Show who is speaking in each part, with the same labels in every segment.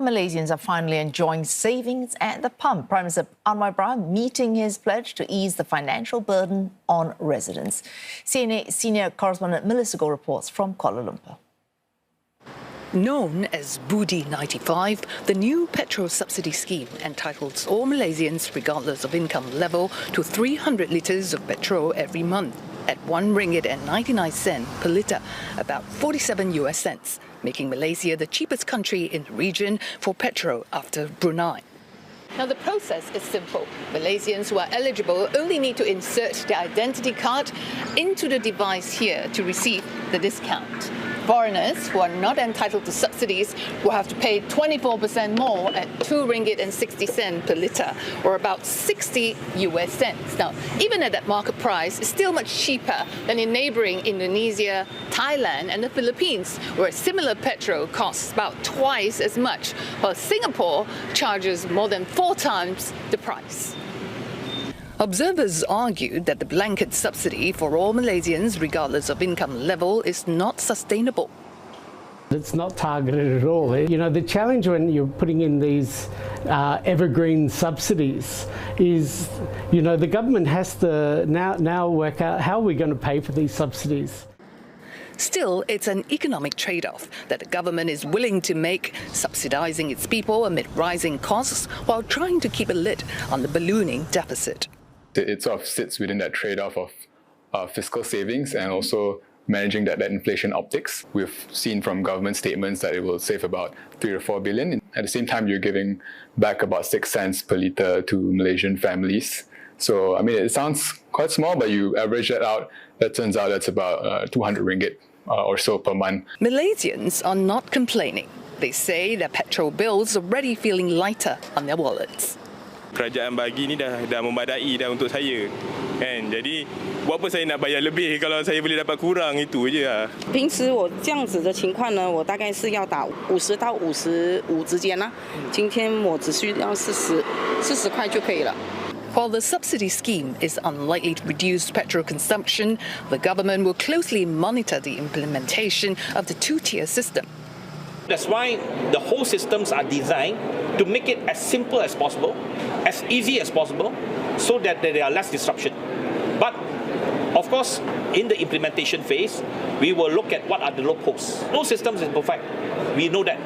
Speaker 1: Malaysians are finally enjoying savings at the pump. Prime Minister Anwar Ibrahim meeting his pledge to ease the financial burden on residents. CNA senior correspondent Melissa Go reports from Kuala Lumpur.
Speaker 2: Known as Budi 95, the new petrol subsidy scheme entitles all Malaysians, regardless of income level, to 300 litres of petrol every month at RM1.99 per litre, about 47 US cents, making Malaysia the cheapest country in the region for petrol after Brunei. Now, the process is simple. Malaysians who are eligible only need to insert their identity card into the device here to receive the discount. Foreigners who are not entitled to subsidies will have to pay 24% more at RM2.60 per litre, or about 60 US cents. Now, even at that market price, it's still much cheaper than in neighbouring Indonesia, Thailand and the Philippines, where similar petrol costs about twice as much, while Singapore charges more than 4 times the price. Observers argued that the blanket subsidy for all Malaysians, regardless of income level, is not sustainable.
Speaker 3: It's not targeted at all. You know, the challenge when you're putting in these evergreen subsidies is, you know, the government has to now work out how are we going to pay for these subsidies.
Speaker 2: Still, it's an economic trade-off that the government is willing to make, subsidising its people amid rising costs while trying to keep a lid on the ballooning deficit.
Speaker 4: It sort of sits within that trade-off of fiscal savings and also managing that inflation optics. We've seen from government statements that it will save about 3 to 4 billion. At the same time, you're giving back about 6 cents per litre to Malaysian families. So, I mean, it sounds quite small, but you average that out, that turns out that's about 200 ringgit or so per month.
Speaker 2: Malaysians are not complaining. They say their petrol bills are already feeling lighter on their wallets.
Speaker 5: Kerajaan bagi ni dah memadai dah untuk saya, kan? Jadi buat apa saya nak bayar lebih kalau saya boleh dapat kurang, itu je lah.
Speaker 6: 平时我这样子的情况呢，我大概是要打50到55之间啦。今天我只需要40块就可以了。
Speaker 2: While the subsidy scheme is unlikely to reduce petrol consumption, the government will closely monitor the implementation of the two-tier system.
Speaker 7: That's why the whole systems are designed to make it as simple as possible, as easy as possible, so that there are less disruption. But, of course, in the implementation phase, we will look at what are the loopholes. No system is perfect, we know that.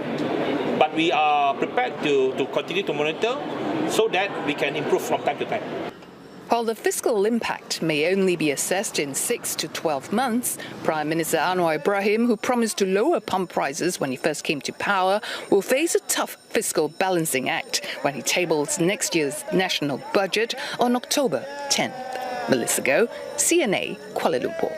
Speaker 7: But we are prepared to continue to monitor so that we can improve from time to time.
Speaker 2: While the fiscal impact may only be assessed in 6 to 12 months, Prime Minister Anwar Ibrahim, who promised to lower pump prices when he first came to power, will face a tough fiscal balancing act when he tables next year's national budget on October 10th. Melissa Go, CNA, Kuala Lumpur.